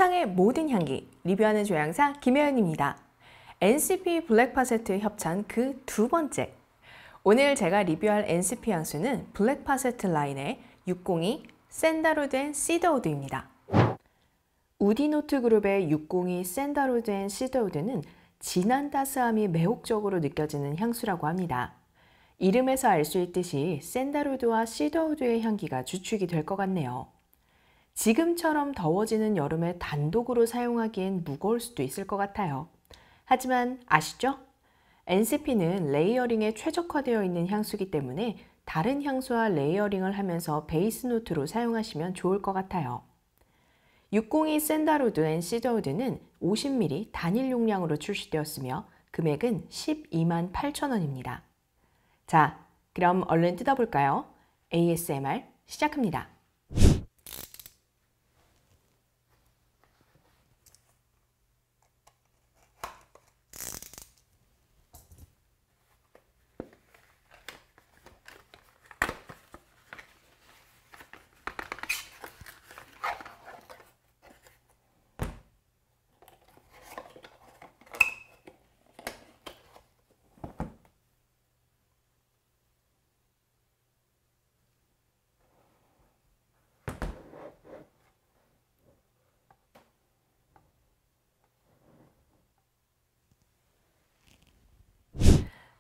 세상의 모든 향기 리뷰하는 조향사 김혜연입니다. NCP 블랙파세트 협찬 그 두 번째. 오늘 제가 리뷰할 NCP 향수는 블랙파세트 라인의 602 샌다루드 앤 시더우드입니다. 우디노트 그룹의 602 샌다루드 앤 시더우드는 진한 따스함이 매혹적으로 느껴지는 향수라고 합니다. 이름에서 알 수 있듯이 샌다루드와 시더우드의 향기가 주축이 될 것 같네요. 지금처럼 더워지는 여름에 단독으로 사용하기엔 무거울 수도 있을 것 같아요. 하지만 아시죠? NCP는 레이어링에 최적화되어 있는 향수이기 때문에 다른 향수와 레이어링을 하면서 베이스 노트로 사용하시면 좋을 것 같아요. 602 샌다루드 앤 시더우드는 50ml 단일 용량으로 출시되었으며 금액은 12만 8,000원입니다. 자, 그럼 얼른 뜯어볼까요? ASMR 시작합니다.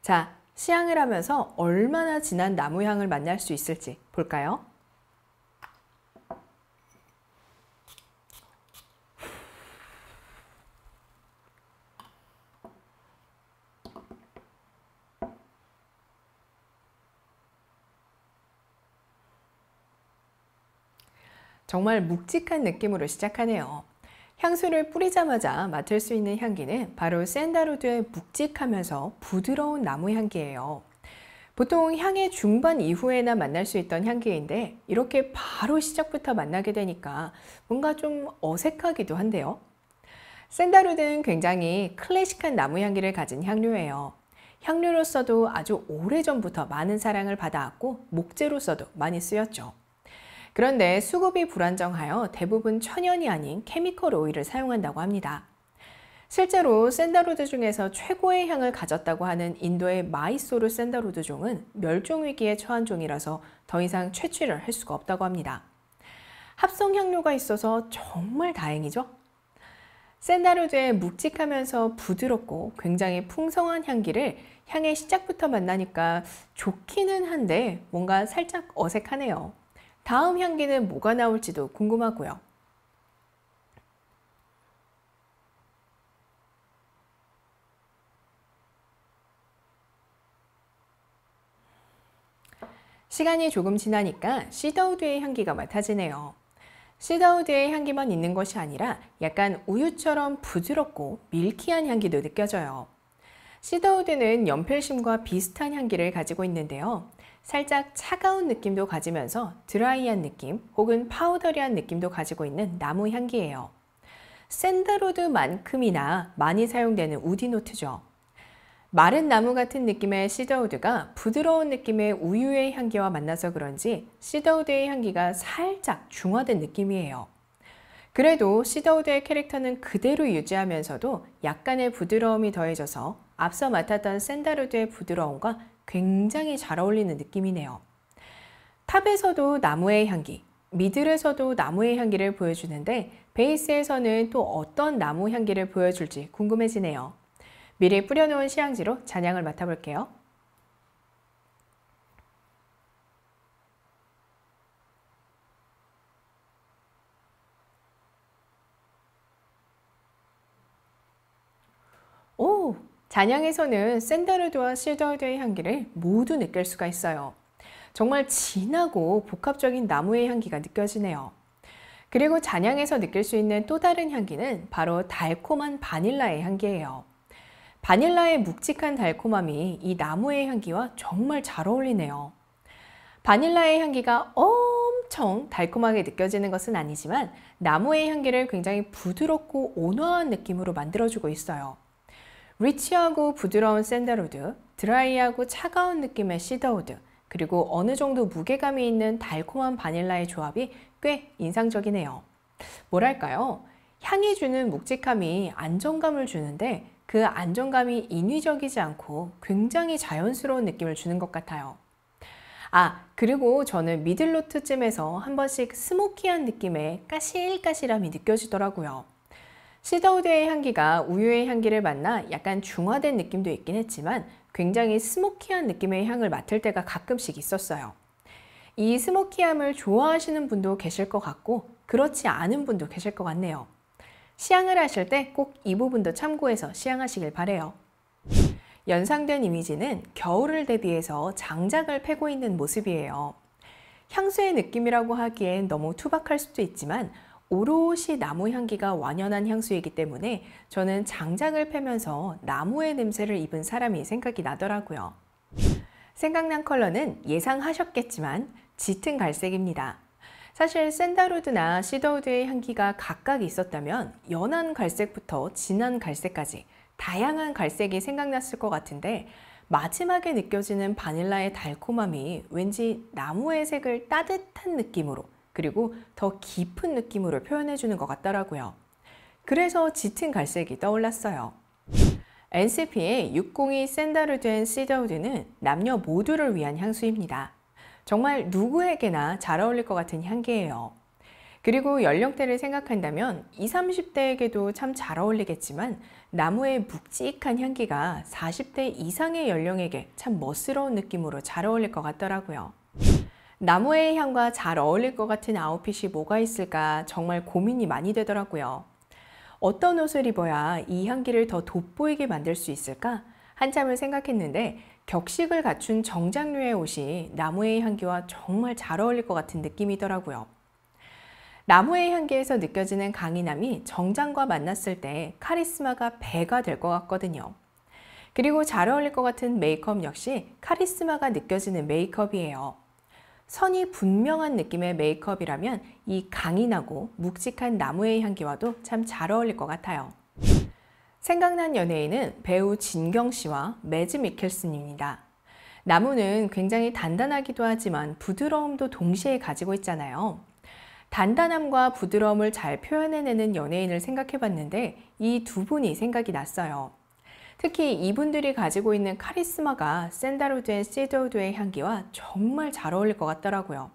자, 시향을 하면서 얼마나 진한 나무 향을 만날 수 있을지 볼까요? 정말 묵직한 느낌으로 시작하네요. 향수를 뿌리자마자 맡을 수 있는 향기는 바로 샌다루드의 묵직하면서 부드러운 나무 향기예요. 보통 향의 중반 이후에나 만날 수 있던 향기인데 이렇게 바로 시작부터 만나게 되니까 뭔가 좀 어색하기도 한데요. 샌다루드는 굉장히 클래식한 나무 향기를 가진 향료예요. 향료로서도 아주 오래전부터 많은 사랑을 받아왔고 목재로서도 많이 쓰였죠. 그런데 수급이 불안정하여 대부분 천연이 아닌 케미컬 오일을 사용한다고 합니다. 실제로 샌다루드 중에서 최고의 향을 가졌다고 하는 인도의 마이소르 샌다루드 종은 멸종 위기에 처한 종이라서 더 이상 채취를 할 수가 없다고 합니다. 합성 향료가 있어서 정말 다행이죠? 샌다루드의 묵직하면서 부드럽고 굉장히 풍성한 향기를 향의 시작부터 만나니까 좋기는 한데 뭔가 살짝 어색하네요. 다음 향기는 뭐가 나올지도 궁금하고요. 시간이 조금 지나니까 시더우드의 향기가 맡아지네요. 시더우드의 향기만 있는 것이 아니라 약간 우유처럼 부드럽고 밀키한 향기도 느껴져요. 시더우드는 연필심과 비슷한 향기를 가지고 있는데요. 살짝 차가운 느낌도 가지면서 드라이한 느낌 혹은 파우더리한 느낌도 가지고 있는 나무 향기예요. 샌다루드만큼이나 많이 사용되는 우디노트죠. 마른 나무 같은 느낌의 시더우드가 부드러운 느낌의 우유의 향기와 만나서 그런지 시더우드의 향기가 살짝 중화된 느낌이에요. 그래도 시더우드의 캐릭터는 그대로 유지하면서도 약간의 부드러움이 더해져서 앞서 맡았던 샌다루드의 부드러움과 굉장히 잘 어울리는 느낌이네요. 탑에서도 나무의 향기, 미들에서도 나무의 향기를 보여주는데 베이스에서는 또 어떤 나무 향기를 보여줄지 궁금해지네요. 미리 뿌려놓은 시향지로 잔향을 맡아볼게요. 오! 잔향에서는 샌다루드와 시더우드의 향기를 모두 느낄 수가 있어요. 정말 진하고 복합적인 나무의 향기가 느껴지네요. 그리고 잔향에서 느낄 수 있는 또 다른 향기는 바로 달콤한 바닐라의 향기예요. 바닐라의 묵직한 달콤함이 이 나무의 향기와 정말 잘 어울리네요. 바닐라의 향기가 엄청 달콤하게 느껴지는 것은 아니지만 나무의 향기를 굉장히 부드럽고 온화한 느낌으로 만들어주고 있어요. 리치하고 부드러운 샌다루드, 드라이하고 차가운 느낌의 시더우드, 그리고 어느 정도 무게감이 있는 달콤한 바닐라의 조합이 꽤 인상적이네요. 뭐랄까요? 향이 주는 묵직함이 안정감을 주는데 그 안정감이 인위적이지 않고 굉장히 자연스러운 느낌을 주는 것 같아요. 그리고 저는 미들노트쯤에서 한 번씩 스모키한 느낌의 까실까실함이 느껴지더라고요. 시더우드의 향기가 우유의 향기를 만나 약간 중화된 느낌도 있긴 했지만 굉장히 스모키한 느낌의 향을 맡을 때가 가끔씩 있었어요. 이 스모키함을 좋아하시는 분도 계실 것 같고 그렇지 않은 분도 계실 것 같네요. 시향을 하실 때 꼭 이 부분도 참고해서 시향하시길 바래요. 연상된 이미지는 겨울을 대비해서 장작을 패고 있는 모습이에요. 향수의 느낌이라고 하기엔 너무 투박할 수도 있지만 오롯이 나무 향기가 완연한 향수이기 때문에 저는 장작을 패면서 나무의 냄새를 입은 사람이 생각이 나더라고요. 생각난 컬러는 예상하셨겠지만 짙은 갈색입니다. 사실 샌달우드나 시더우드의 향기가 각각 있었다면 연한 갈색부터 진한 갈색까지 다양한 갈색이 생각났을 것 같은데 마지막에 느껴지는 바닐라의 달콤함이 왠지 나무의 색을 따뜻한 느낌으로 그리고 더 깊은 느낌으로 표현해 주는 것 같더라고요. 그래서 짙은 갈색이 떠올랐어요. NCP의 602 샌달우드 앤 시더우드는 남녀 모두를 위한 향수입니다. 정말 누구에게나 잘 어울릴 것 같은 향기예요. 그리고 연령대를 생각한다면 20, 30대에게도 참 잘 어울리겠지만 나무의 묵직한 향기가 40대 이상의 연령에게 참 멋스러운 느낌으로 잘 어울릴 것 같더라고요. 나무의 향과 잘 어울릴 것 같은 아웃핏이 뭐가 있을까 정말 고민이 많이 되더라고요. 어떤 옷을 입어야 이 향기를 더 돋보이게 만들 수 있을까? 한참을 생각했는데 격식을 갖춘 정장류의 옷이 나무의 향기와 정말 잘 어울릴 것 같은 느낌이더라고요. 나무의 향기에서 느껴지는 강인함이 정장과 만났을 때 카리스마가 배가 될 것 같거든요. 그리고 잘 어울릴 것 같은 메이크업 역시 카리스마가 느껴지는 메이크업이에요. 선이 분명한 느낌의 메이크업이라면 이 강인하고 묵직한 나무의 향기와도 참 잘 어울릴 것 같아요. 생각난 연예인은 배우 진경 씨와 매즈 미켈슨입니다. 나무는 굉장히 단단하기도 하지만 부드러움도 동시에 가지고 있잖아요. 단단함과 부드러움을 잘 표현해내는 연예인을 생각해봤는데 이 두 분이 생각이 났어요. 특히 이분들이 가지고 있는 카리스마가 샌달우드 앤 시더우드의 향기와 정말 잘 어울릴 것 같더라고요.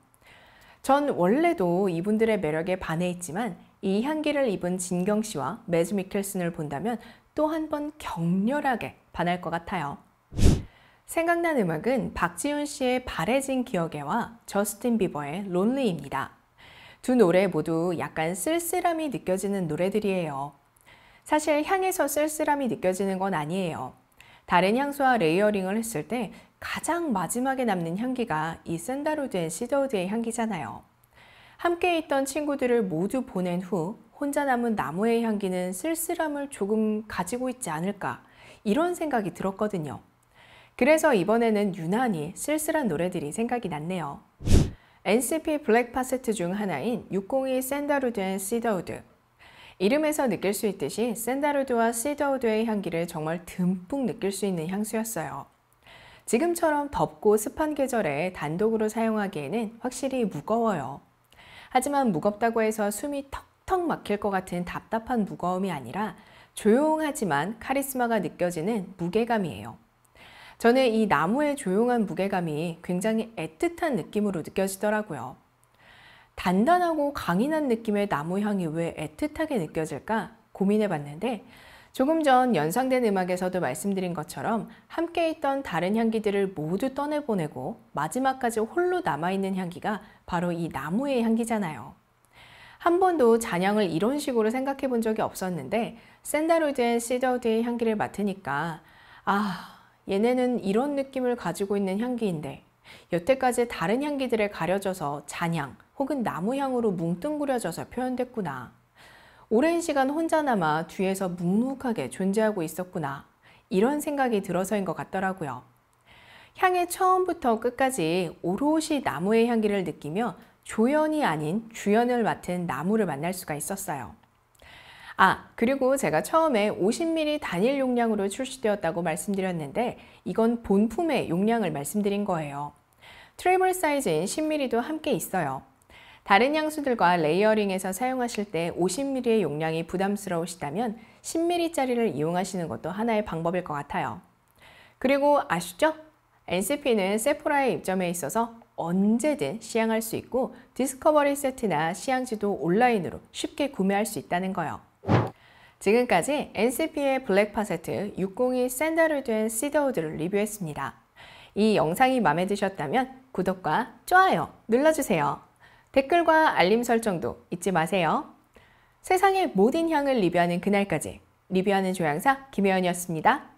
전 원래도 이분들의 매력에 반해 있지만 이 향기를 입은 진경 씨와 매즈 미켈슨을 본다면 또 한 번 격렬하게 반할 것 같아요. 생각난 음악은 박지윤 씨의 바래진 기억에와 저스틴 비버의 론리입니다. 두 노래 모두 약간 쓸쓸함이 느껴지는 노래들이에요. 사실 향에서 쓸쓸함이 느껴지는 건 아니에요. 다른 향수와 레이어링을 했을 때 가장 마지막에 남는 향기가 이 샌달우드 앤 시더우드의 향기잖아요. 함께 있던 친구들을 모두 보낸 후 혼자 남은 나무의 향기는 쓸쓸함을 조금 가지고 있지 않을까 이런 생각이 들었거든요. 그래서 이번에는 유난히 쓸쓸한 노래들이 생각이 났네요. NCP 블랙 파세트 중 하나인 602 샌달우드 앤 시더우드. 이름에서 느낄 수 있듯이 샌달우드와 시더우드의 향기를 정말 듬뿍 느낄 수 있는 향수였어요. 지금처럼 덥고 습한 계절에 단독으로 사용하기에는 확실히 무거워요. 하지만 무겁다고 해서 숨이 턱턱 막힐 것 같은 답답한 무거움이 아니라 조용하지만 카리스마가 느껴지는 무게감이에요. 저는 이 나무의 조용한 무게감이 굉장히 애틋한 느낌으로 느껴지더라고요. 단단하고 강인한 느낌의 나무 향이 왜 애틋하게 느껴질까 고민해 봤는데 조금 전 연상된 음악에서도 말씀드린 것처럼 함께 있던 다른 향기들을 모두 떠내보내고 마지막까지 홀로 남아있는 향기가 바로 이 나무의 향기잖아요. 한 번도 잔향을 이런 식으로 생각해 본 적이 없었는데 샌달우드 앤 시더우드의 향기를 맡으니까 얘네는 이런 느낌을 가지고 있는 향기인데 여태까지 다른 향기들에 가려져서 잔향 혹은 나무향으로 뭉뚱그려져서 표현됐구나. 오랜 시간 혼자 남아 뒤에서 묵묵하게 존재하고 있었구나. 이런 생각이 들어서인 것 같더라고요. 향의 처음부터 끝까지 오롯이 나무의 향기를 느끼며 조연이 아닌 주연을 맡은 나무를 만날 수가 있었어요. 그리고 제가 처음에 50ml 단일 용량으로 출시되었다고 말씀드렸는데 이건 본품의 용량을 말씀드린 거예요. 트래블 사이즈인 10ml도 함께 있어요. 다른 향수들과 레이어링해서 사용하실 때 50ml의 용량이 부담스러우시다면 10ml짜리를 이용하시는 것도 하나의 방법일 것 같아요. 그리고 아시죠? NCP는 세포라에 입점해 있어서 언제든 시향할 수 있고 디스커버리 세트나 시향지도 온라인으로 쉽게 구매할 수 있다는 거요. 지금까지 NCP의 블랙파세트 602 샌달우드 앤 시더우드를 리뷰했습니다. 이 영상이 마음에 드셨다면 구독과 좋아요 눌러주세요. 댓글과 알림 설정도 잊지 마세요. 세상의 모든 향을 리뷰하는 그날까지 리뷰하는 조향사 김혜연이었습니다.